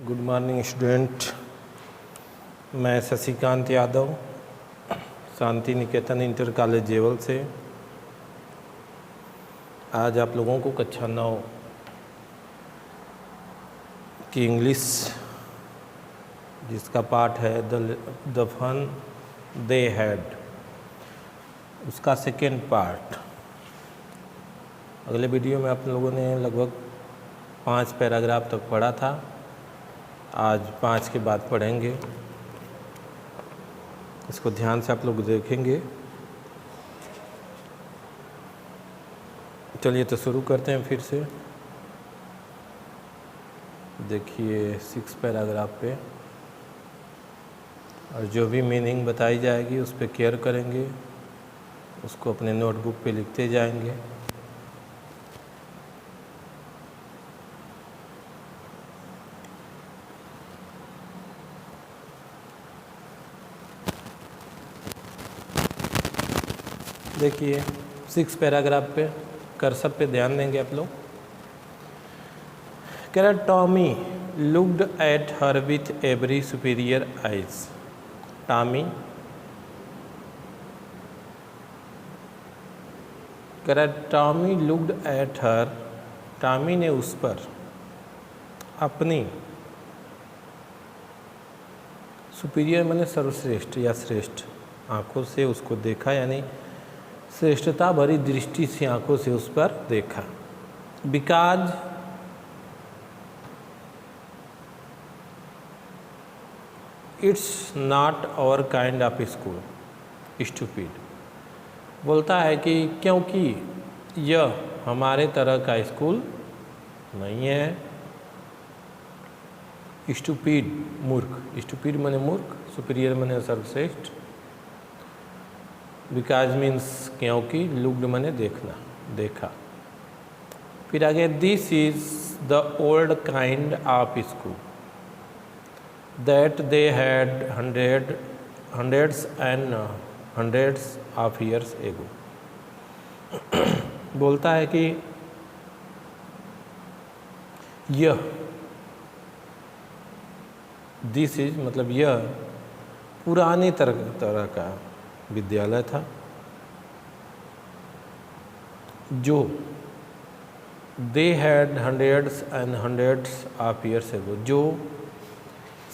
Good morning student. मैं Shashikant Yadav Shanti Niketan inter college जेवल से आज आप लोगों को कक्षा 9 की इंग्लिश जिसका पाठ है द फन दे हैड, उसका सेकेंड पार्ट। अगले वीडियो में आप लोगों ने लगभग 5 पैराग्राफ तक पढ़ा था, आज 5 के बाद पढ़ेंगे। इसको ध्यान से आप लोग देखेंगे। चलिए तो शुरू करते हैं फिर से। देखिए 6 पैराग्राफ पे, और जो भी मीनिंग बताई जाएगी उस पर केयर करेंगे, उसको अपने नोटबुक पे लिखते जाएंगे। देखिए 6 पैराग्राफ पे कर्सर पे ध्यान देंगे आप लोग। Tommy looked at her with every superior eyes. Tommy Tommy looked at her, Tommy ने उस पर अपनी, सुपीरियर माने सर्वश्रेष्ठ या श्रेष्ठ, आंखों से उसको देखा, यानी श्रेष्ठता भरी दृष्टि से आंखों से उस पर देखा। Because it's not our kind of school stupid, बोलता है कि क्योंकि यह हमारे तरह का स्कूल नहीं है। स्टूपिड मूर्ख, स्टूपिड माने मूर्ख, सुपीरियर माने सर्वश्रेष्ठ। बिकॉज मीन्स क्योंकि, लुक्ड माने देखना, देखा। फिर आगे this is the old kind of school that they had hundreds and hundreds of years ago. बोलता है कि यह, दिस इज मतलब यह पुराने तरह का विद्यालय था जो they had hundreds and hundreds of years ago, जो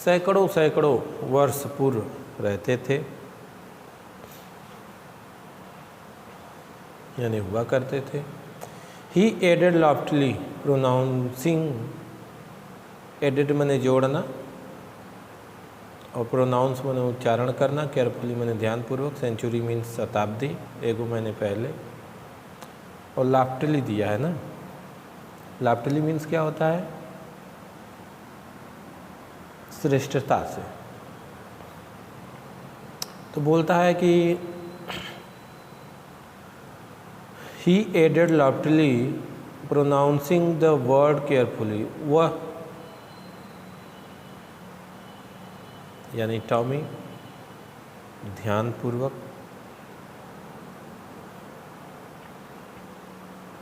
सैकड़ों सैकड़ों वर्ष पूर्व रहते थे, यानी हुआ करते थे। ही एडेड लॉफ्टली प्रोनाउंसिंग, एडेड माने जोड़ना और प्रोनाउंस मैंने उच्चारण करना, केयरफुली मैंने ध्यानपूर्वक, सेंचुरी मीन्स शताब्दी, एगो मैंने पहले, और लाफ्टली दिया है ना। लाफ्टली मीन्स क्या होता है? श्रेष्ठता से। तो बोलता है कि he added loftily pronouncing the word carefully, वह यानी टॉमी ध्यानपूर्वक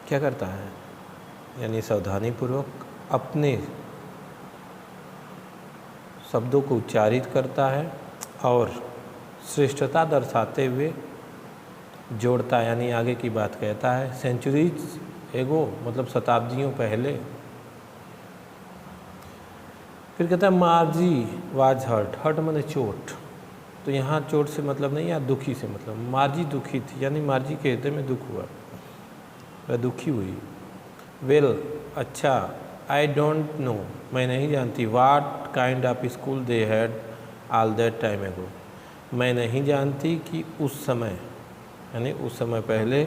क्या करता है, यानी सावधानीपूर्वक अपने शब्दों को उच्चारित करता है और श्रेष्ठता दर्शाते हुए जोड़ता है, यानी आगे की बात कहता है। सेंचुरीज एगो मतलब शताब्दियों पहले। फिर कहता है मार्जी वाज हर्ट, हर्ट माने चोट, तो यहाँ चोट से मतलब नहीं, या दुखी से मतलब। मार्जी दुखी थी, यानी मार्जी के हृदय में दुख हुआ, वह दुखी हुई। वेल अच्छा, आई डोंट नो मैं नहीं जानती, वाट kind of school they had all that time एगो, मैं नहीं जानती कि उस समय, यानी उस समय पहले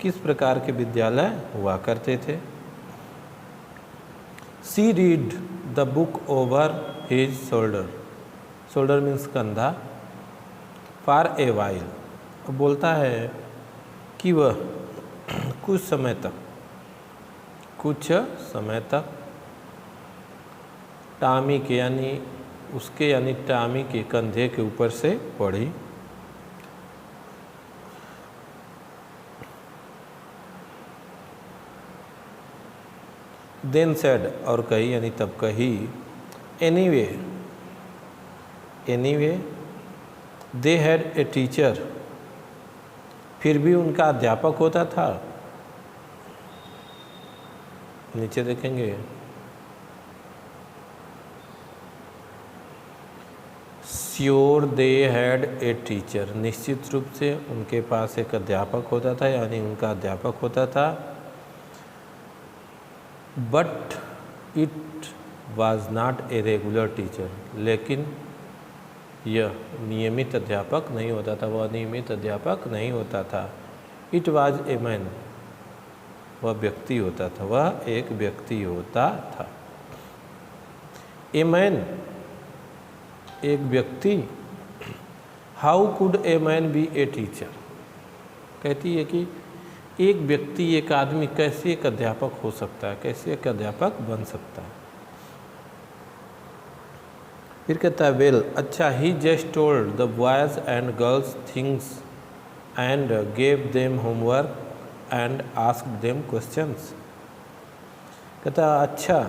किस प्रकार के विद्यालय हुआ करते थे। She read the book over his shoulder, shoulder means कंधा, फॉर ए वाइल, बोलता है कि वह कुछ समय तक टॉमी के, यानी उसके, यानी टॉमी के कंधे के ऊपर से पढ़ी। देन सेड, और कही, यानी तब कही, anyway they had a teacher, फिर भी उनका अध्यापक होता था। नीचे देखेंगे, sure they had a teacher, निश्चित रूप से उनके पास एक अध्यापक होता था, यानी उनका अध्यापक होता था। But it was not a regular teacher, लेकिन यह नियमित अध्यापक नहीं होता था, वह नियमित अध्यापक नहीं होता था। इट वाज ए मैन, वह व्यक्ति होता था, वह एक व्यक्ति होता था। ए मैन, एक व्यक्ति। How could a man B a teacher, कहती है कि एक व्यक्ति, एक आदमी कैसे एक अध्यापक हो सकता है, कैसे एक अध्यापक बन सकता है। फिर कहता है वेल, अच्छा, he just told the boys and girls things and gave them homework and asked them questions. कहता है अच्छा,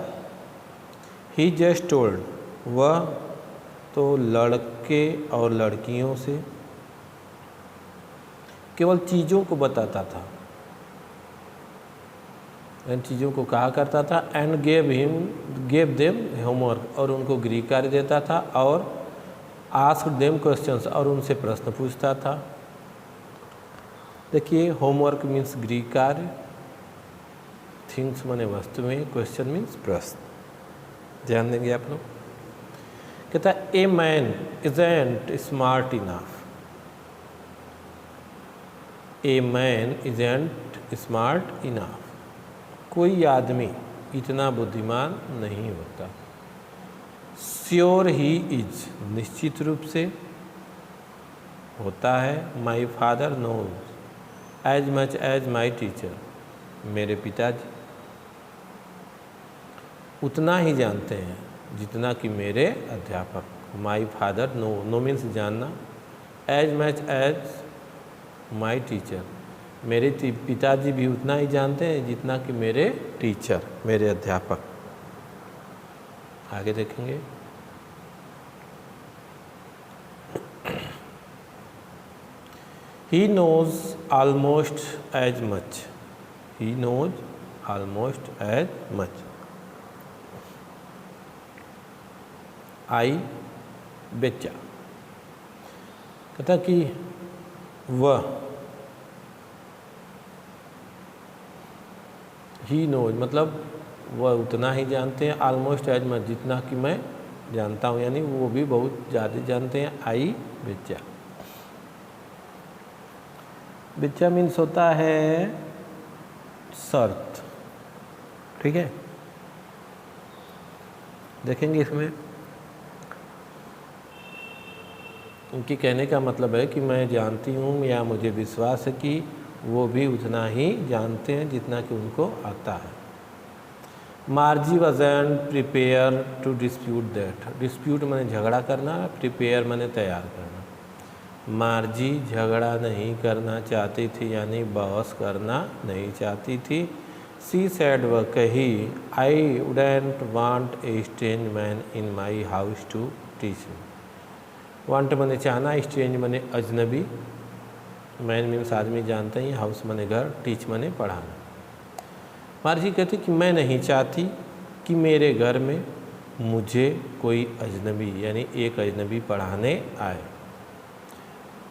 ही जस्ट टोल्ड, वह तो लड़के और लड़कियों से केवल चीज़ों को बताता था, इन चीज़ों को कहा करता था। एंड गेव देम होमवर्क, और उनको गृह कार्य देता था, और आस्क्ड देम क्वेश्चंस, और उनसे प्रश्न पूछता था। देखिए, होमवर्क मीन्स गृह कार्य, थिंग्स माने वस्तुएं, क्वेश्चन मीन्स प्रश्न। ध्यान देंगे आप लोग। कहता है a man isn't smart enough, a man isn't smart enough, कोई आदमी इतना बुद्धिमान नहीं होता। श्योर ही इज, निश्चित रूप से होता है। My father knows as much as my teacher, मेरे पिताजी उतना ही जानते हैं जितना कि मेरे अध्यापक। माई फादर नो मीन्स जानना, as much as my teacher, मेरे पिताजी भी उतना ही जानते हैं जितना कि मेरे टीचर, मेरे अध्यापक। आगे देखेंगे, he knows almost as much, he knows almost as much. I betcha, कहता कि वह, ही नोज मतलब वह उतना ही जानते हैं, ऑलमोस्ट एज मच जितना कि मैं जानता हूँ, यानी वो भी बहुत ज़्यादा जानते हैं। आई बेचा, बेचा मीन्स होता है शर्त, ठीक है। देखेंगे इसमें उनकी कहने का मतलब है कि मैं जानती हूँ या मुझे विश्वास है कि वो भी उतना ही जानते हैं जितना कि उनको आता है। Margie wasn't prepared to dispute that, dispute माने झगड़ा करना, प्रिपेयर माने तैयार करना। मार्जी झगड़ा नहीं करना चाहती थी, यानी बहस करना नहीं चाहती थी। सी सैड, वह कही, I wouldn't want a strange man in my house to teach me. Want माने चाहना, स्ट्रेंज माने अजनबी, मैन मीन्स आदमी जानते हैं, हाउस माने घर, टीच माने पढ़ाना। मार्जी कहती कि मैं नहीं चाहती कि मेरे घर में मुझे कोई अजनबी यानी एक अजनबी पढ़ाने आए।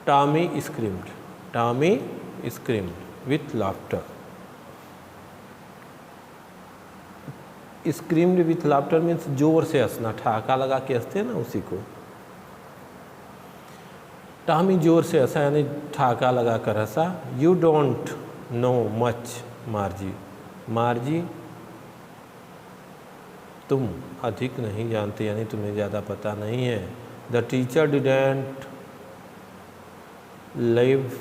Tommy screamed, Tommy screamed with laughter, screamed with laughter means जोर से हंसना, ठहाका लगा के हंसते हैं ना, उसी को। टॉमी जोर से हंसा यानी ठहाका लगा कर हंसा। You don't know much Margie, Margie तुम अधिक नहीं जानते यानी तुम्हें ज़्यादा पता नहीं है। The teacher didn't live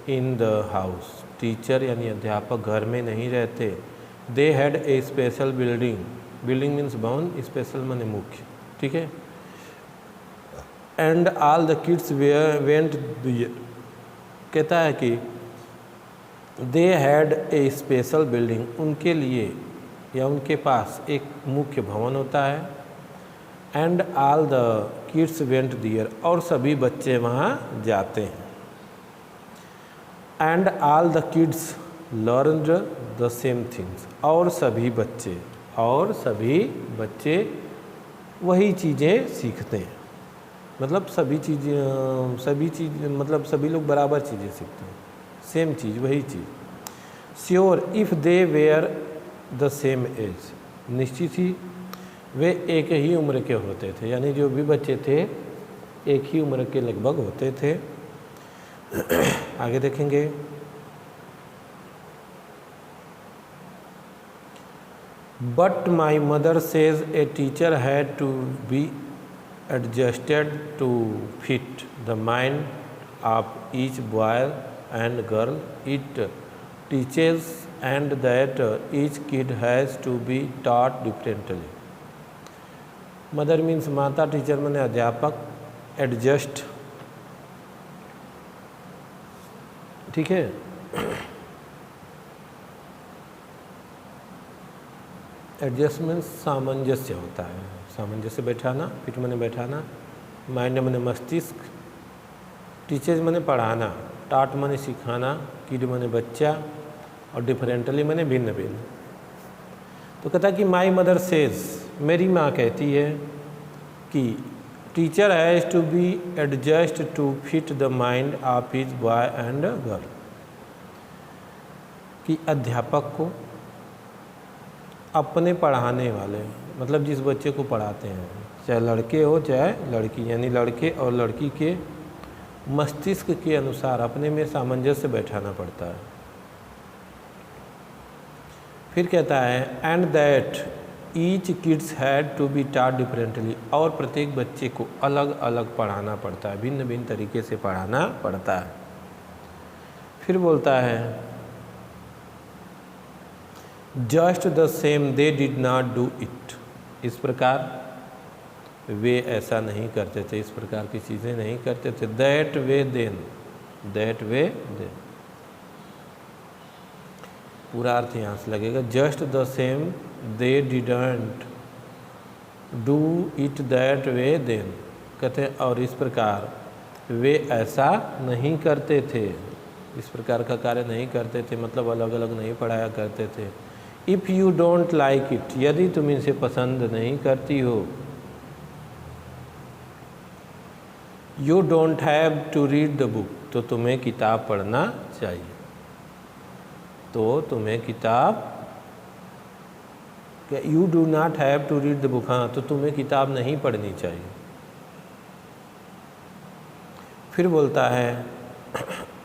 in the house, teacher यानी अध्यापक घर में नहीं रहते। They had a special building, building means भवन, स्पेशल माने मुख्य, ठीक है। And all the kids went there, कहता है कि they had a special building, उनके लिए या उनके पास एक मुख्य भवन होता है। And all the kids went there, और सभी बच्चे वहाँ जाते हैं। And all the kids learned the same things, और सभी बच्चे वही चीज़ें सीखते हैं। मतलब सभी चीज़ मतलब सभी लोग बराबर चीज़ें सीखते हैं, सेम चीज़, वही चीज़। Sure if they were the same age, निश्चित ही वे एक ही उम्र के होते थे, यानी जो भी बच्चे थे एक ही उम्र के लगभग होते थे। आगे देखेंगे। But my mother says a teacher had to be adjusted to fit the mind of each boy and girl it teaches and that each kid has to be taught differently. Mother means माता, teacher माने अध्यापक, adjust, ठीक है। Adjustment सामंजस्य होता है, सामंजस्य बैठाना, फिट माने बैठाना, माइंड माने मस्तिष्क, टीचर्स माने पढ़ाना, टाट माने सिखाना, किड माने बच्चा, और डिफरेंटली माने भिन्न भिन्न। तो कहता कि माई मदर सेज, मेरी माँ कहती है कि teacher has to be adjust to fit the mind of his boy and girl, कि अध्यापक को अपने पढ़ाने वाले, मतलब जिस बच्चे को पढ़ाते हैं, चाहे लड़के हो चाहे लड़की, यानी लड़के और लड़की के मस्तिष्क के अनुसार अपने में सामंजस्य बैठाना पड़ता है। फिर कहता है and that each kids had to be taught differently, और प्रत्येक बच्चे को अलग अलग पढ़ाना पड़ता है, भिन्न भिन्न तरीके से पढ़ाना पड़ता है। फिर बोलता है just the same they did not do it, इस प्रकार वे ऐसा नहीं करते थे, इस प्रकार की चीज़ें नहीं करते थे। दैट वे देन, पूरा अर्थ यहाँ से लगेगा। Just the same they didn't do it that way then, कहते हैं और इस प्रकार वे ऐसा नहीं करते थे, इस प्रकार का कार्य नहीं करते थे, मतलब अलग अलग नहीं पढ़ाया करते थे। If you don't like it, यदि तुम इसे पसंद नहीं करती हो, you don't have to read the book, तो तुम्हें किताब पढ़ना चाहिए, तो तुम्हें किताब, you do not have to read the book, हाँ तो तुम्हें किताब नहीं पढ़नी चाहिए। फिर बोलता है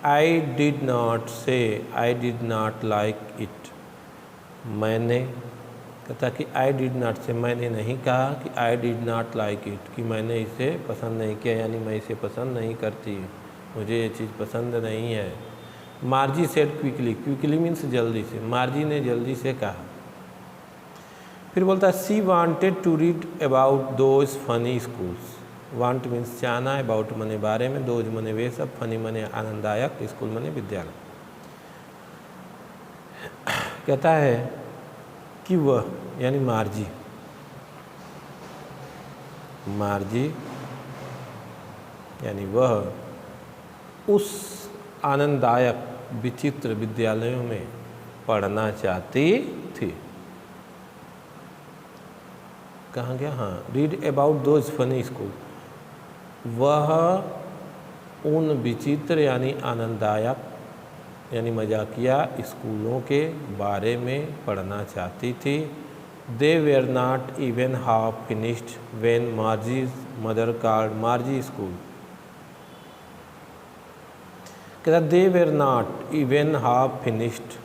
आई डिड नॉट से I did not like it, मैंने, कहता कि आई डिड नॉट से, मैंने नहीं कहा कि I did not like it, कि मैंने इसे पसंद नहीं किया, यानी मैं इसे पसंद नहीं करती, मुझे ये चीज़ पसंद नहीं है। Margie said quickly, quickly means जल्दी से, मार्जी ने जल्दी से कहा। फिर बोलता है she wanted to read about those funny schools, want means चाहना, अबाउट मने बारे में, दोज मने वे सब, फनी मने आनंददायक, स्कूल मने विद्यालय। कहता है कि वह, यानी मार्जी, यानी वह उस आनंददायक विचित्र विद्यालयों में पढ़ना चाहती थी। कहाँ गया, हाँ, read about those funny school, वह उन विचित्र यानी आनंददायक यानी मजाकिया स्कूलों के बारे में पढ़ना चाहती थी। They were not even half finished when Margie's mother called Margie school, कहता they were not even half finished,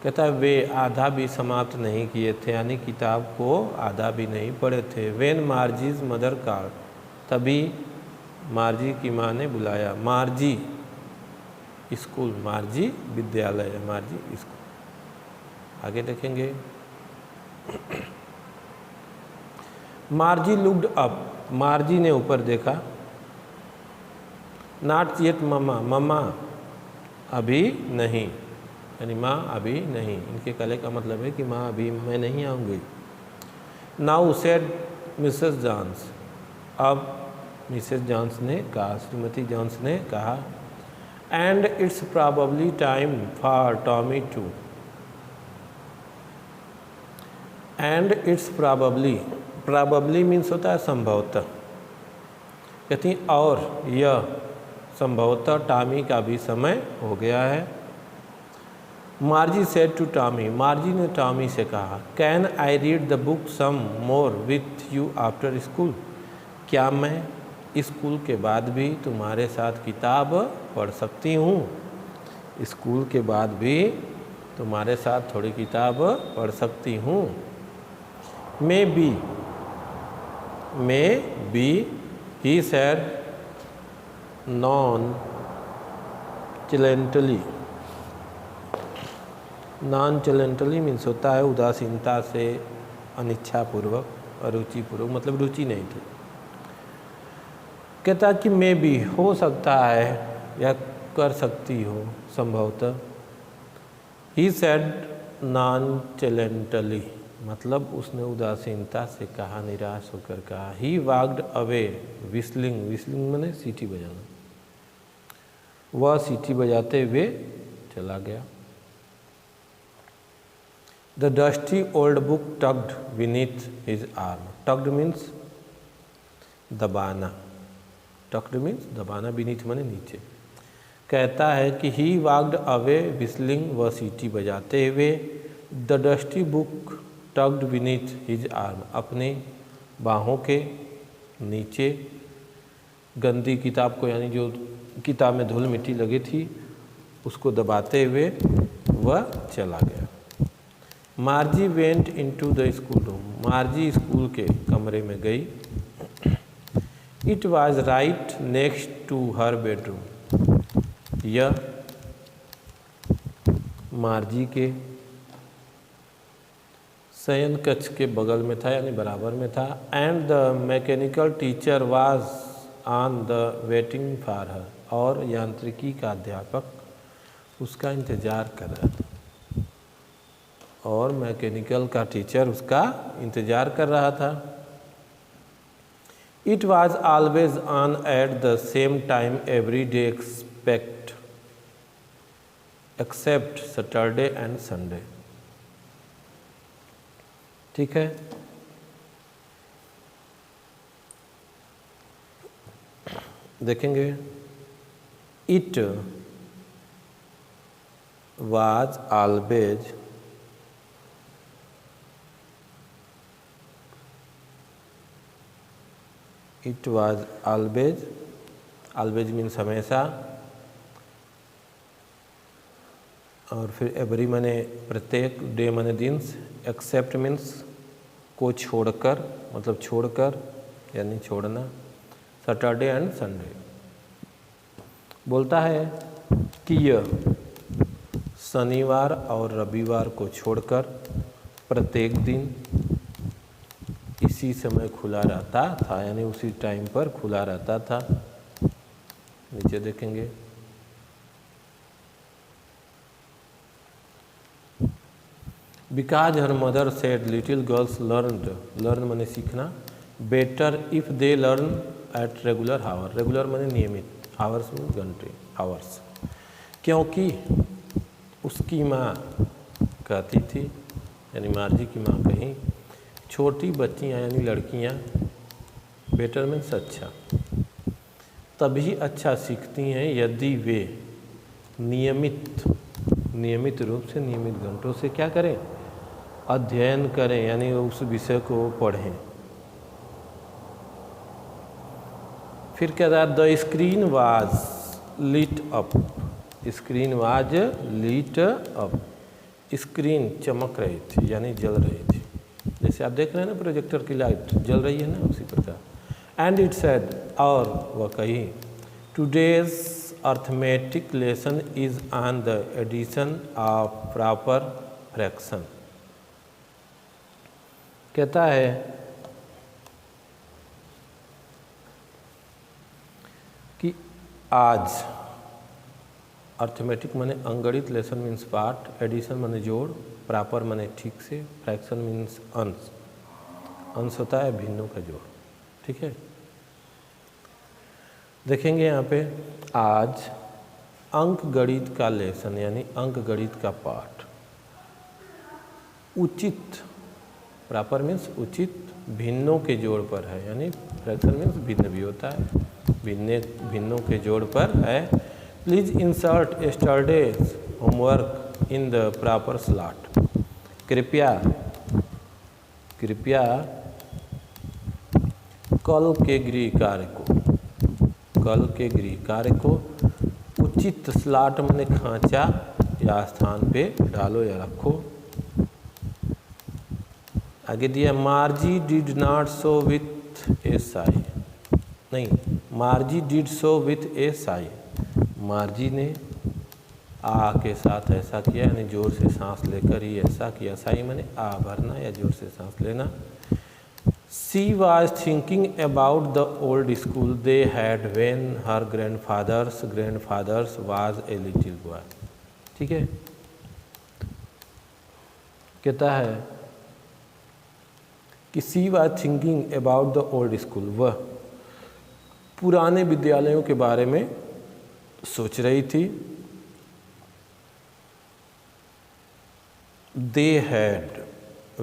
कहता वे आधा भी समाप्त नहीं किए थे, यानी किताब को आधा भी नहीं पढ़े थे। व्हेन मार्जीज मदर कॉल्ड, तभी मार्जी की माँ ने बुलाया, मार्जी स्कूल, मार्जी विद्यालय, मार्जी स्कूल। आगे देखेंगे मार्जी लुक्ड अप, मार्जी ने ऊपर देखा। नॉट येट मम्मा, मम्मा अभी नहीं, यानी माँ अभी नहीं, इनके कहने का मतलब है कि माँ अभी मैं नहीं आऊँगी। Now said Mrs Jones. अब मिसेस जॉन्स ने कहा, श्रीमती जॉन्स ने कहा, and it's probably time for Tommy too. And it's probably means होता है संभवतः। कहती और यह संभवतः टॉमी का भी समय हो गया है। Margie said to Tommy, Margie ने टॉमी से कहा, can I read the book some more with you after school. क्या मैं स्कूल के बाद भी तुम्हारे साथ किताब पढ़ सकती हूँ? स्कूल के बाद भी तुम्हारे साथ थोड़ी किताब पढ़ सकती हूँ। May be he said nonchalantly means होता है उदासीनता से, अनिच्छापूर्वक, अरुचिपूर्वक, मतलब रुचि नहीं थी। कहता कि मे भी हो सकता है या कर सकती हो संभवतः। ही सेड नॉन चैलेंटली मतलब उसने उदासीनता से कहा, निराश होकर कहा। ही वॉक्ड अवे विस्लिंग मैंने सीटी बजाना, वह सीटी बजाते हुए चला गया। The dusty old book tugged beneath his arm. Tugged means दबाना, दबाना, बीनीथ माने नीचे। कहता है कि ही वॉक्ड अवे विस्लिंग, वह सीटी बजाते हुए। The dusty book tugged beneath his arm, अपनी बाहों के नीचे गंदी किताब को, यानी जो किताब में धूल मिट्टी लगी थी, उसको दबाते हुए वह चला गया। Margie went into the school room, Margie school के कमरे में गई। It was right next to her bedroom, यह मार्जी के शयन कक्ष के बगल में था, यानी बराबर में था। And the mechanical teacher was on the waiting for her, और यांत्रिकी का अध्यापक उसका इंतज़ार कर रहा था, और मैकेनिकल का टीचर उसका इंतज़ार कर रहा था। It was always on at the same time every day except Saturday and Sunday. ठीक है, देखेंगे। It was always always means हमेशा, और फिर एवरी माने प्रत्येक, डे माने दिन, एक्सेप्ट मीन्स को छोड़कर, मतलब छोड़कर यानी छोड़ना, सैटरडे एंड संडे। बोलता है कि यह शनिवार और रविवार को छोड़कर प्रत्येक दिन इसी समय खुला रहता था, यानी उसी टाइम पर खुला रहता था। नीचे देखेंगे। Because her mother said little girls learn माने सीखना, better if they learn at regular hour, regular माने नियमित, हावर्स मीन घंटे, हावर्स। क्योंकि उसकी माँ कहती थी, यानी मार्जी की माँ कहीं, छोटी बच्चियाँ यानी लड़कियाँ, बेटर मीन्स अच्छा, तभी अच्छा सीखती हैं यदि वे नियमित रूप से, नियमित घंटों से क्या करें, अध्ययन करें, यानी उस विषय को पढ़ें। फिर क्या था, the screen was lit up, screen was lit up, screen चमक रही थी यानी जल रही थी, जैसे आप देख रहे हैं ना प्रोजेक्टर की लाइट जल रही है ना, उसी प्रकार। एंड इट सेड, और वह कही, today's arithmetic lesson is on the addition of proper fraction. कहता है कि आज अर्थमेटिक माने अंगणित, लेसन मीन्स पाठ, एडिशन माने जोड़, प्रॉपर माने ठीक से, फ्रैक्शन मीन्स अंश, अंश होता है भिन्नों का जोड़। ठीक है, देखेंगे यहाँ पे आज अंक गणित का लेसन यानी अंक गणित का पाठ उचित, प्रॉपर मीन्स उचित, भिन्नों के जोड़ पर है, यानी फ्रैक्शन मीन्स भिन्न भी होता है, भिन्नों के जोड़ पर है। Please insert yesterday's homework in the proper slot. कृपया कल के गृह कार्य को उचित स्लॉट में खांचा या स्थान पे डालो या रखो। आगे दिया Margie did not so with a sigh, नहीं Margie did so with a sigh, Margie ने आ के साथ ऐसा किया, यानी जोर से सांस लेकर ही ऐसा किया। साई माने आ भरना या जोर से सांस लेना। She was thinking about the old school they had when her grandfather's was a little boy। ठीक है, कहता है कि she was thinking about the old school, वह पुराने विद्यालयों के बारे में सोच रही थी। They had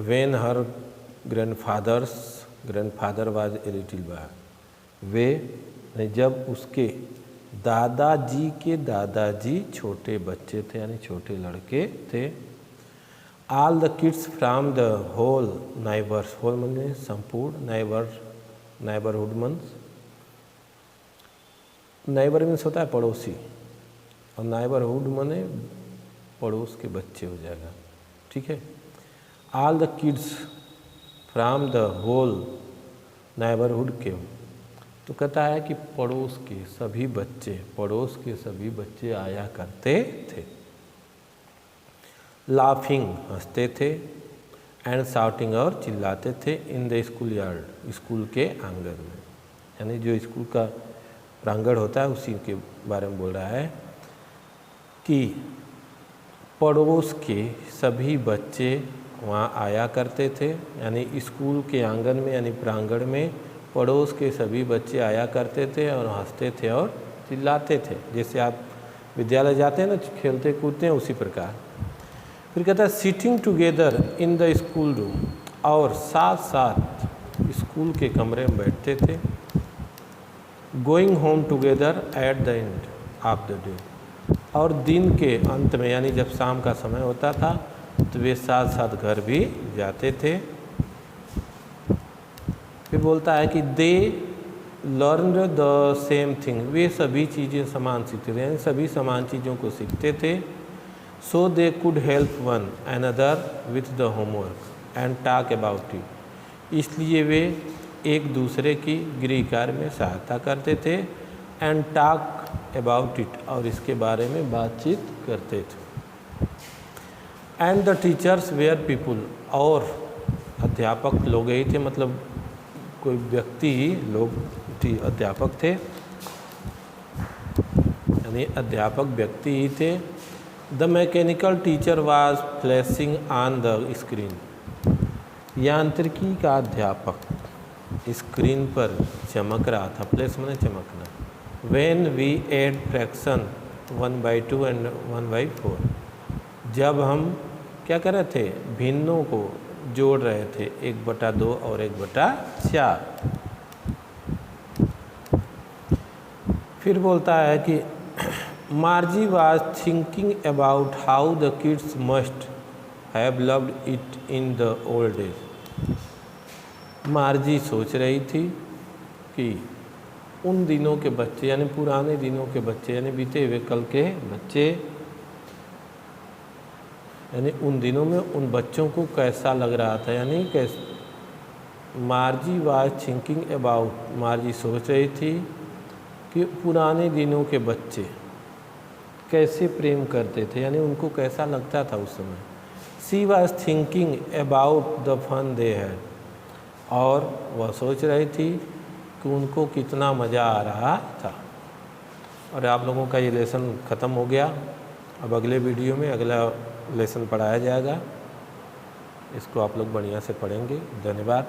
when her grandfather was a little boy, वे जब उसके दादाजी के दादाजी छोटे बच्चे थे यानी छोटे लड़के थे। All the kids from the whole neighbors, whole माने संपूर्ण, neighborhood मीन्स होता है पड़ोसी, और नाइबरहुड माने पड़ोस के बच्चे हो जाएगा। ठीक है, all the kids from the whole neighbourhood के, तो कहता है कि पड़ोस के सभी बच्चे आया करते थे। लाफिंग हंसते थे, एंड शाउटिंग और चिल्लाते थे, in the school yard school के आंगन में, यानी जो स्कूल का प्रांगण होता है उसी के बारे में बोल रहा है कि पड़ोस के सभी बच्चे वहाँ आया करते थे, यानी स्कूल के आंगन में यानी प्रांगण में पड़ोस के सभी बच्चे आया करते थे और हंसते थे और चिल्लाते थे। जैसे आप विद्यालय जाते हैं ना, खेलते कूदते हैं, उसी प्रकार। फिर कहता है sitting together in the school room, और साथ साथ स्कूल के कमरे में बैठते थे। Going home together at the end of the day, और दिन के अंत में यानी जब शाम का समय होता था तो वे साथ साथ घर भी जाते थे। फिर बोलता है कि दे लर्नड द सेम थिंग, वे सभी चीज़ें समान सीखते थे, यानी सभी समान चीज़ों को सीखते थे। So they could help one another with the homework and talk about it, इसलिए वे एक दूसरे की गृह कार्य में सहायता करते थे। एंड टॉक अबाउट इट, और इसके बारे में बातचीत करते थे। And the teachers were people, और अध्यापक लोग ही थे, मतलब कोई व्यक्ति ही लोग अध्यापक थे, यानी अध्यापक व्यक्ति ही थे। The mechanical teacher was flashing on the screen, यांत्रिकी का अध्यापक स्क्रीन पर चमक रहा था। फ्लैश माने चमकना। When we add fraction 1/2 and 1/4, जब हम क्या कर रहे थे, भिन्नों को जोड़ रहे थे, 1/2 और 1/4। फिर बोलता है कि मार्जी was thinking about how the kids must have loved it in the old days, मार्जी सोच रही थी कि उन दिनों के बच्चे यानी पुराने दिनों के बच्चे यानी बीते हुए कल के बच्चे, यानी उन दिनों में उन बच्चों को कैसा लग रहा था, यानी कैसे। मार्जी वाज थिंकिंग अबाउट, मार्जी सोच रही थी कि पुराने दिनों के बच्चे कैसे प्रेम करते थे, यानी उनको कैसा लगता था उस समय। She was thinking about the fun they had, और वह सोच रही थी कि उनको कितना मज़ा आ रहा था। और आप लोगों का ये लेसन ख़त्म हो गया। अब अगले वीडियो में अगला लेसन पढ़ाया जाएगा, इसको आप लोग बढ़िया से पढ़ेंगे। धन्यवाद।